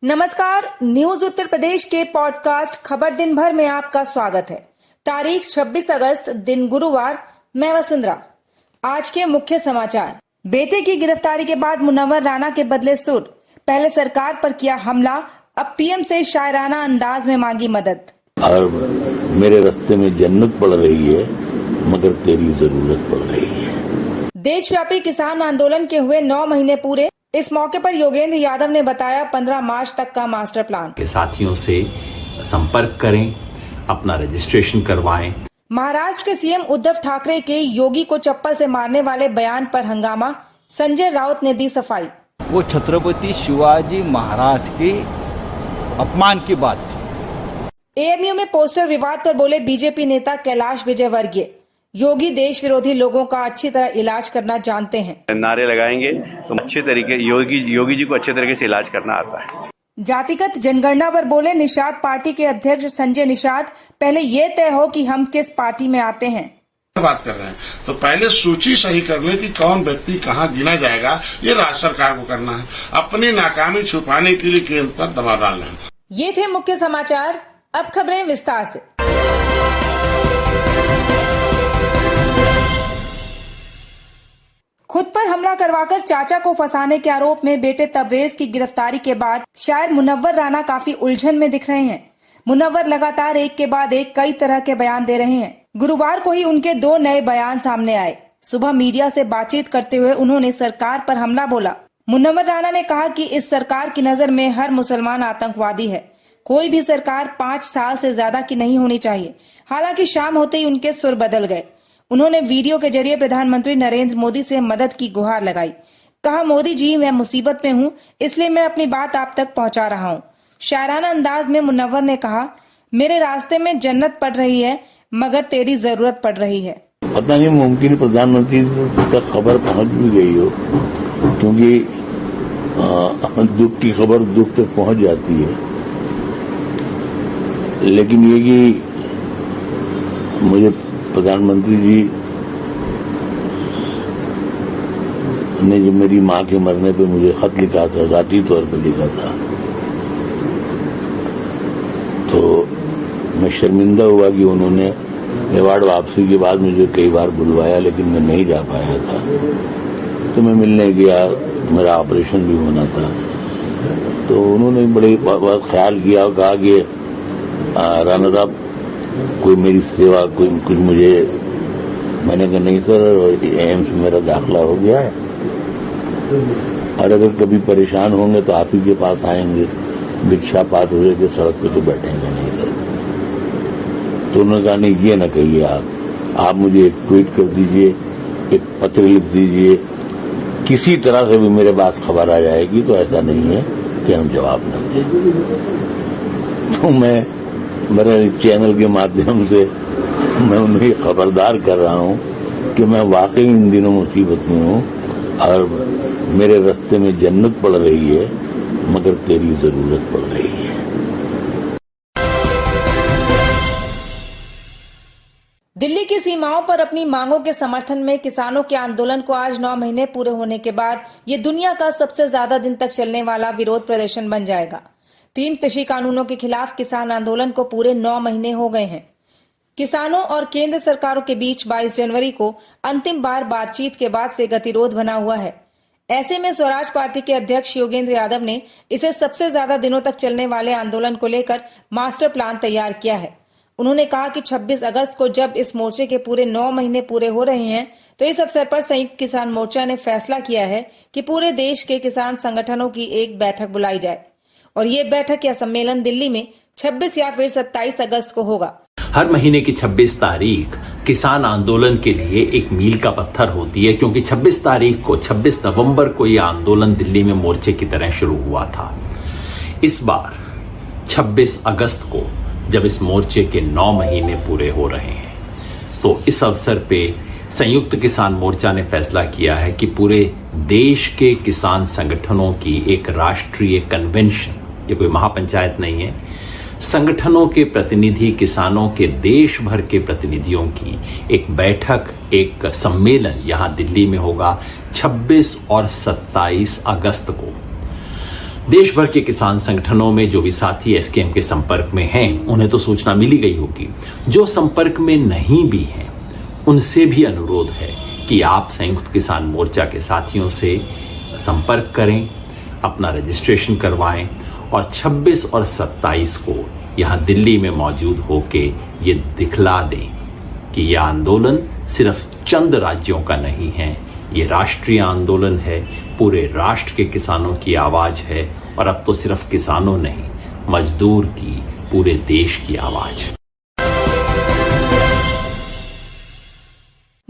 नमस्कार, न्यूज उत्तर प्रदेश के पॉडकास्ट खबर दिन भर में आपका स्वागत है। तारीख 26 अगस्त दिन गुरुवार। मैं वसुंधरा। आज के मुख्य समाचार। बेटे की गिरफ्तारी के बाद मुनव्वर राणा के बदले सुर। पहले सरकार पर किया हमला, अब पीएम से शायराना अंदाज में मांगी मदद। और मेरे रास्ते में जन्नत पड़ रही है, मगर तेरी जरूरत पड़ रही है। देशव्यापी किसान आंदोलन के हुए 9 महीने पूरे। इस मौके पर योगेंद्र यादव ने बताया 15 मार्च तक का मास्टर प्लान। के साथियों से संपर्क करें, अपना रजिस्ट्रेशन करवाएं। महाराष्ट्र के सीएम उद्धव ठाकरे के योगी को चप्पल से मारने वाले बयान पर हंगामा। संजय राउत ने दी सफाई। वो छत्रपति शिवाजी महाराज के अपमान की बात थी। एएमयू में पोस्टर विवाद पर बोले बीजेपी नेता कैलाश विजयवर्गीय। योगी देश विरोधी लोगों का अच्छी तरह इलाज करना जानते हैं। नारे लगाएंगे तो अच्छे तरीके योगी जी को अच्छे तरीके से इलाज करना आता है। जातिगत जनगणना पर बोले निषाद पार्टी के अध्यक्ष संजय निषाद। पहले ये तय हो कि हम किस पार्टी में आते हैं। बात कर रहे हैं तो पहले सूची सही कर ले कि कौन व्यक्ति कहाँ गिना जाएगा। ये राज्य सरकार को करना है। अपनी नाकामी छुपाने के लिए केंद्र पर दबाव डालना है। ये थे मुख्य समाचार। अब खबरें विस्तार से। खुद पर हमला करवाकर चाचा को फंसाने के आरोप में बेटे तबरेज की गिरफ्तारी के बाद शायर मुनव्वर राणा काफी उलझन में दिख रहे हैं। मुनव्वर लगातार एक के बाद एक कई तरह के बयान दे रहे हैं। गुरुवार को ही उनके 2 नए बयान सामने आए। सुबह मीडिया से बातचीत करते हुए उन्होंने सरकार पर हमला बोला। मुनव्वर राणा ने कहा कि इस सरकार की नजर में हर मुसलमान आतंकवादी है। कोई भी सरकार 5 साल से ज्यादा की नहीं होनी चाहिए। हालांकि शाम होते ही उनके सुर बदल गए। उन्होंने वीडियो के जरिए प्रधानमंत्री नरेंद्र मोदी से मदद की गुहार लगाई। कहा, मोदी जी, मैं मुसीबत में हूँ, इसलिए मैं अपनी बात आप तक पहुँचा रहा हूँ। शायराना अंदाज में मुनव्वर ने कहा, मेरे रास्ते में जन्नत पड़ रही है, मगर तेरी जरूरत पड़ रही है। पता नहीं, मुमकिन प्रधानमंत्री तक खबर पहुँच भी गई हो, क्योंकि दुख की खबर दुख तक पहुँच जाती है। लेकिन ये कि मुझे प्रधानमंत्री जी ने जो मेरी मां के मरने पे मुझे खत लिखा था, जाती तौर पर लिखा था, तो मैं शर्मिंदा हुआ कि उन्होंने अवार्ड वापसी के बाद मुझे कई बार बुलवाया, लेकिन मैं नहीं जा पाया था। तो मैं मिलने गया, मेरा ऑपरेशन भी होना था, तो उन्होंने बड़े बहुत ख्याल किया और कहा कि राणा साहब, कोई मेरी सेवा, कोई कुछ मुझे। मैंने कहा, नहीं सर, एम्स में मेरा दाखिला हो गया है और अगर कभी परेशान होंगे तो आप ही के पास आएंगे। भिक्षा पात्र हुए के सड़क पे तो बैठेंगे नहीं सर। तो उन्होंने कहा, नहीं, ये न कहिए, आप मुझे एक ट्वीट कर दीजिए, एक पत्र लिख दीजिए, किसी तरह से भी मेरे पास खबर आ जाएगी, तो ऐसा नहीं है कि हम जवाब न दें। तो मैं मेरे चैनल के माध्यम से मैं उन्हें खबरदार कर रहा हूं कि मैं वाकई इन दिनों मुसीबत में हूं और मेरे रास्ते में जन्नत पड़ रही है, मगर तेरी जरूरत पड़ रही है। दिल्ली की सीमाओं पर अपनी मांगों के समर्थन में किसानों के आंदोलन को आज 9 महीने पूरे होने के बाद ये दुनिया का सबसे ज्यादा दिन तक चलने वाला विरोध प्रदर्शन बन जाएगा। 3 कृषि कानूनों के खिलाफ किसान आंदोलन को पूरे 9 महीने हो गए हैं। किसानों और केंद्र सरकारों के बीच 22 जनवरी को अंतिम बार बातचीत के बाद से गतिरोध बना हुआ है। ऐसे में स्वराज पार्टी के अध्यक्ष योगेंद्र यादव ने इसे सबसे ज्यादा दिनों तक चलने वाले आंदोलन को लेकर मास्टर प्लान तैयार किया है। उन्होंने कहा कि 26 अगस्त को जब इस मोर्चे के पूरे 9 महीने पूरे हो रहे हैं, तो इस अवसर पर संयुक्त किसान मोर्चा ने फैसला किया है कि पूरे देश के किसान संगठनों की एक बैठक बुलाई जाए और ये बैठक या सम्मेलन दिल्ली में 26 या फिर 27 अगस्त को होगा। हर महीने की 26 तारीख किसान आंदोलन के लिए एक मील का पत्थर होती है, क्योंकि 26 तारीख को 26 नवंबर को यह आंदोलन दिल्ली में मोर्चे की तरह शुरू हुआ था। इस बार 26 अगस्त को जब इस मोर्चे के 9 महीने पूरे हो रहे हैं, तो इस अवसर पे संयुक्त किसान मोर्चा ने फैसला किया है कि पूरे देश के किसान संगठनों की एक राष्ट्रीय कन्वेंशन, ये कोई महापंचायत नहीं है, संगठनों के प्रतिनिधि, किसानों के देश भर के प्रतिनिधियों की एक बैठक, एक सम्मेलन यहां दिल्ली में होगा 26 और 27 अगस्त को। देश भर के किसान संगठनों में जो भी साथी एसकेएम के संपर्क में हैं, उन्हें तो सूचना मिली गई होगी। जो संपर्क में नहीं भी हैं, उनसे भी अनुरोध है कि आप संयुक्त किसान मोर्चा के साथियों से संपर्क करें, अपना रजिस्ट्रेशन करवाएं और 26 और 27 को यहाँ दिल्ली में मौजूद होके ये दिखला दें कि यह आंदोलन सिर्फ चंद राज्यों का नहीं है, ये राष्ट्रीय आंदोलन है, पूरे राष्ट्र के किसानों की आवाज है और अब तो सिर्फ किसानों नहीं, मजदूर की, पूरे देश की आवाज।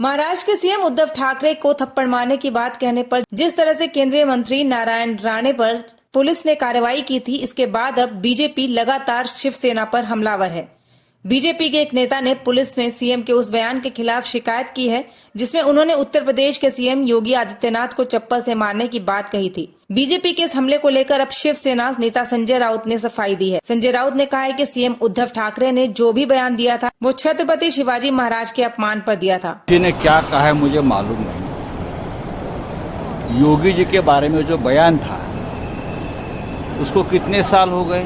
महाराष्ट्र के सीएम उद्धव ठाकरे को थप्पड़ मारने की बात कहने पर जिस तरह से केंद्रीय मंत्री नारायण राणे पर पुलिस ने कार्रवाई की थी, इसके बाद अब बीजेपी लगातार शिवसेना पर हमलावर है। बीजेपी के एक नेता ने पुलिस में सीएम के उस बयान के खिलाफ शिकायत की है जिसमें उन्होंने उत्तर प्रदेश के सीएम योगी आदित्यनाथ को चप्पल से मारने की बात कही थी। बीजेपी के इस हमले को लेकर अब शिवसेना नेता संजय राउत ने सफाई दी है। संजय राउत ने कहा है कि सीएम उद्धव ठाकरे ने जो भी बयान दिया था वो छत्रपति शिवाजी महाराज के अपमान पर दिया था। ने क्या कहा है मुझे मालूम नहीं। योगी जी के बारे में जो बयान था उसको कितने साल हो गए?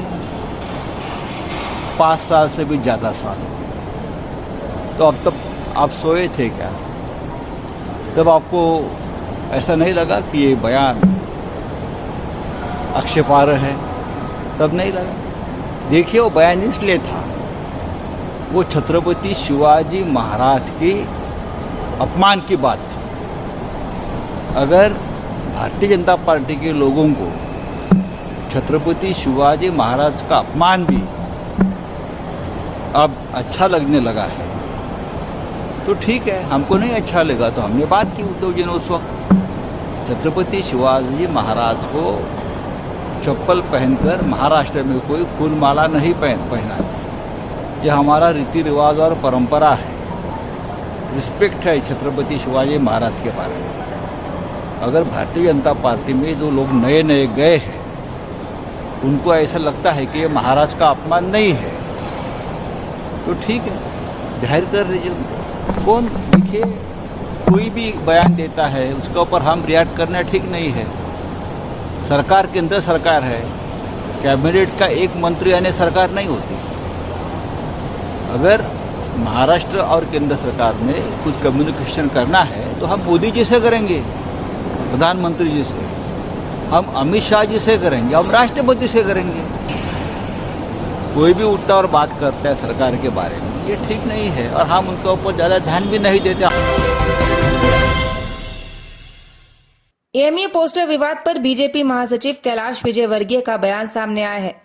5 साल से भी ज्यादा साल हो गए। तो अब तक आप सोए थे क्या? तब आपको ऐसा नहीं लगा कि ये बयान आक्षेपार्ह है? तब नहीं लगा? देखिए, वो बयान इसलिए था, वो छत्रपति शिवाजी महाराज की अपमान की बात थी। अगर भारतीय जनता पार्टी के लोगों को छत्रपति शिवाजी महाराज का अपमान भी अब अच्छा लगने लगा है तो ठीक है, हमको नहीं अच्छा लगा तो हमने बात की उद्धव जी ने उस वक्त। छत्रपति शिवाजी महाराज को चप्पल पहनकर महाराष्ट्र में कोई फूलमाला नहीं पहना था। यह हमारा रीति रिवाज और परंपरा है, रिस्पेक्ट है छत्रपति शिवाजी महाराज के बारे में। अगर भारतीय जनता पार्टी में जो लोग नए नए गए हैं उनको ऐसा लगता है कि ये महाराज का अपमान नहीं है तो ठीक है, जाहिर कर दीजिए उनको। कौन देखिए, कोई भी बयान देता है उसके ऊपर हम रिएक्ट करना ठीक नहीं है। सरकार केंद्र सरकार है, कैबिनेट का एक मंत्री यानी सरकार नहीं होती। अगर महाराष्ट्र और केंद्र सरकार में कुछ कम्युनिकेशन करना है तो हम मोदी जी से करेंगे, प्रधानमंत्री जी से, हम अमित शाह जी से करेंगे, हम राष्ट्रपति से करेंगे। कोई भी उठता और बात करता है सरकार के बारे में, ये ठीक नहीं है और हम उनके ऊपर ज्यादा ध्यान भी नहीं देते। एएमयू पोस्टर विवाद पर बीजेपी महासचिव कैलाश विजयवर्गीय का बयान सामने आया है।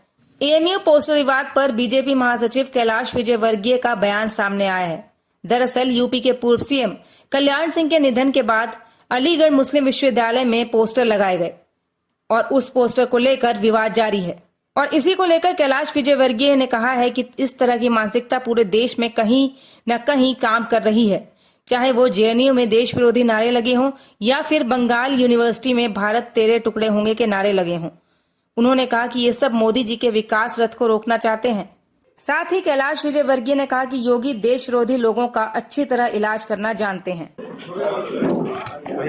एएमयू पोस्टर विवाद पर बीजेपी महासचिव कैलाश विजयवर्गीय का बयान सामने आया है। दरअसल यूपी के पूर्व सीएम कल्याण सिंह के निधन के बाद अलीगढ़ मुस्लिम विश्वविद्यालय में पोस्टर लगाए गए और उस पोस्टर को लेकर विवाद जारी है और इसी को लेकर कैलाश विजयवर्गीय ने कहा है कि इस तरह की मानसिकता पूरे देश में कहीं न कहीं काम कर रही है, चाहे वो जेएनयू में देश विरोधी नारे लगे हों या फिर बंगाल यूनिवर्सिटी में भारत तेरे टुकड़े होंगे के नारे लगे हों। उन्होंने कहा कि ये सब मोदी जी के विकास रथ को रोकना चाहते हैं। साथ ही कैलाश विजयवर्गीय ने कहा कि योगी देश विरोधी लोगों का अच्छी तरह इलाज करना जानते हैं।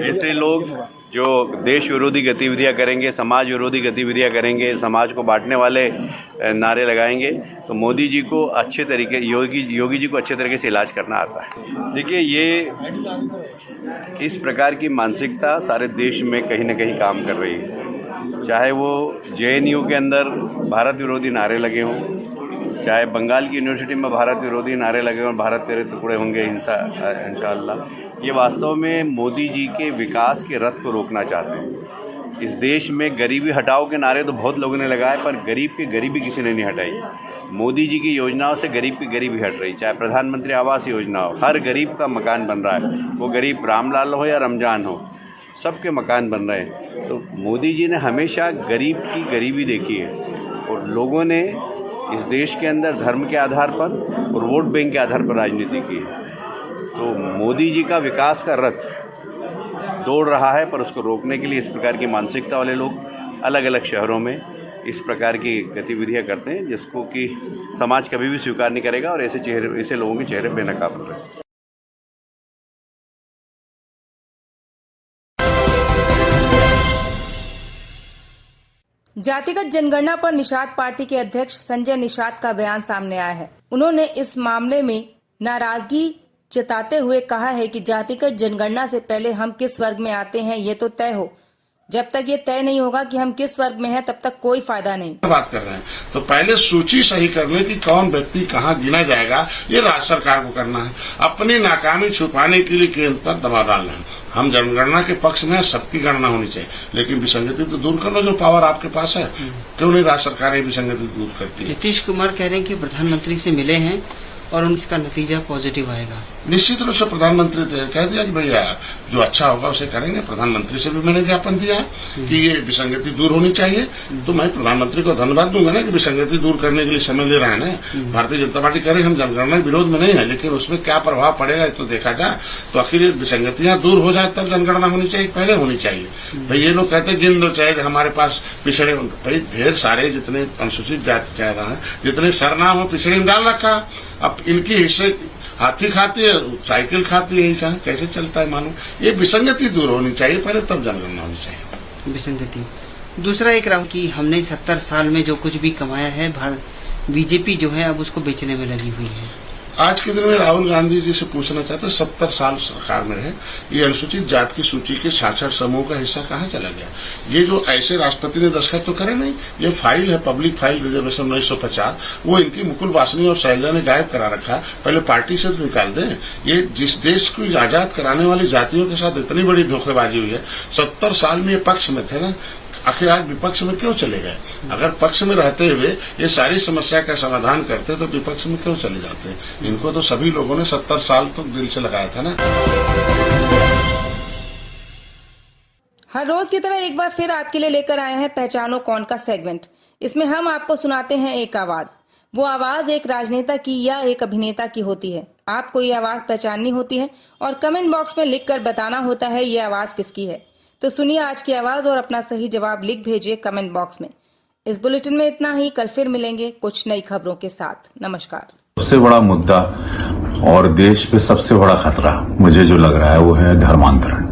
ऐसे लोग जो देश विरोधी गतिविधियां करेंगे, समाज विरोधी गतिविधियां करेंगे, समाज को बांटने वाले नारे लगाएंगे, तो मोदी जी को अच्छे तरीके योगी जी को अच्छे तरीके से इलाज करना आता है। देखिए, ये इस प्रकार की मानसिकता सारे देश में कहीं ना कहीं काम कर रही है। चाहे वो जेएनयू के अंदर भारत विरोधी नारे लगे हों, चाहे बंगाल की यूनिवर्सिटी में भारत विरोधी नारे लगे हों, भारत तेरे टुकड़े होंगे, हिंसा इंशाअल्लाह, ये वास्तव में मोदी जी के विकास के रथ को रोकना चाहते हैं। इस देश में गरीबी हटाओ के नारे तो बहुत लोगों ने लगाए, पर गरीब की गरीबी किसी ने नहीं हटाई। मोदी जी की योजनाओं से गरीब की गरीबी हट रही। चाहे प्रधानमंत्री आवास योजना हो, हर गरीब का मकान बन रहा है, वो गरीब रामलाल हो या रमजान हो, सबके मकान बन रहे हैं। तो मोदी जी ने हमेशा गरीब की गरीबी देखी है और लोगों ने इस देश के अंदर धर्म के आधार पर और वोट बैंक के आधार पर राजनीति की है। तो मोदी जी का विकास का रथ दौड़ रहा है, पर उसको रोकने के लिए इस प्रकार की मानसिकता वाले लोग अलग अलग शहरों में इस प्रकार की गतिविधियां करते हैं, जिसको कि समाज कभी भी स्वीकार नहीं करेगा और ऐसे लोगों के चेहरे बेनकाब हो रहे हैं। जातिगत जनगणना पर निषाद पार्टी के अध्यक्ष संजय निषाद का बयान सामने आया है। उन्होंने इस मामले में नाराजगी जताते हुए कहा है कि जातिगत जनगणना से पहले हम किस वर्ग में आते हैं ये तो तय हो। जब तक ये तय नहीं होगा कि हम किस वर्ग में हैं तब तक कोई फायदा नहीं। बात कर रहे हैं तो पहले सूची सही कर ले कि कौन व्यक्ति कहाँ गिना जाएगा, ये राज्य सरकार को करना है। अपनी नाकामी छुपाने के लिए केंद्र पर दबाव डालना है। हम जनगणना के पक्ष में सबकी गणना होनी चाहिए, लेकिन विसंगति तो दूर कर लो। जो पावर आपके पास है, क्यों नहीं राज्य सरकार ये विसंगति दूर करती है? नीतीश कुमार कह रहे हैं कि प्रधानमंत्री से मिले हैं और उनका नतीजा पॉजिटिव आएगा। निश्चित रूप से प्रधानमंत्री ने कह दिया कि भैया जो अच्छा होगा उसे करेंगे। प्रधानमंत्री से भी मैंने ज्ञापन दिया है कि ये विसंगति दूर होनी चाहिए। तो मैं प्रधानमंत्री को धन्यवाद दूंगा ना कि विसंगति दूर करने के लिए समय ले रहा है ना। भारतीय जनता पार्टी कह रही हम जनगणना के विरोध में नहीं है, लेकिन उसमें क्या प्रभाव पड़ेगा तो देखा जाए। तो आखिर ये विसंगतियां दूर हो जाए तब जनगणना होनी चाहिए, पहले होनी चाहिए। भाई ये लोग कहते हैं गिन दो चाहे हमारे पास पिछड़े, भाई ढेर सारे जितने अनुसूचित जाति चाह रहा है, जितने सरनाम हो पिछड़े में डाल रखा। अब इनकी हिस्से हाथी खाती है, साइकिल खाती है, ऐसा कैसे चलता है मालूम। ये विसंगति दूर होनी चाहिए पहले, तब जनगणना होनी चाहिए। विसंगति। दूसरा एक राहुल की हमने 70 साल में जो कुछ भी कमाया है, बीजेपी जो है अब उसको बेचने में लगी हुई है। आज के दिन में राहुल गांधी जी से पूछना चाहते 70 साल सरकार में रहे, ये अनुसूचित जाति की सूची के साक्षर समूह का हिस्सा कहाँ चला गया? ये जो ऐसे राष्ट्रपति ने दस्तखत तो करे नहीं, ये फाइल है पब्लिक फाइल रिजर्वेशन 1950, वो इनकी मुकुल वासनी और शैलजा ने गायब करा रखा। पहले पार्टी से तो निकाल दें। ये जिस देश को आजाद कराने वाली जातियों के साथ इतनी बड़ी धोखेबाजी हुई है। 70 साल में ये पक्ष में थे ना, आखिर आज विपक्ष में क्यों चले गए? अगर पक्ष में रहते हुए ये सारी समस्या का समाधान करते तो विपक्ष में क्यों चले जाते? इनको तो सभी लोगों ने 70 साल तक दिल से लगाया था ना। हर रोज की तरह एक बार फिर आपके लिए लेकर आए हैं पहचानो कौन का सेगमेंट। इसमें हम आपको सुनाते हैं एक आवाज। वो आवाज एक राजनेता की या एक अभिनेता की होती है। आपको ये आवाज पहचाननी होती है और कमेंट बॉक्स में लिखकर बताना होता है ये आवाज किसकी है। तो सुनिए आज की आवाज और अपना सही जवाब लिख भेजिए कमेंट बॉक्स में। इस बुलेटिन में इतना ही। कल फिर मिलेंगे कुछ नई खबरों के साथ। नमस्कार। सबसे बड़ा मुद्दा और देश पे सबसे बड़ा खतरा मुझे जो लग रहा है वो है धर्मांतरण।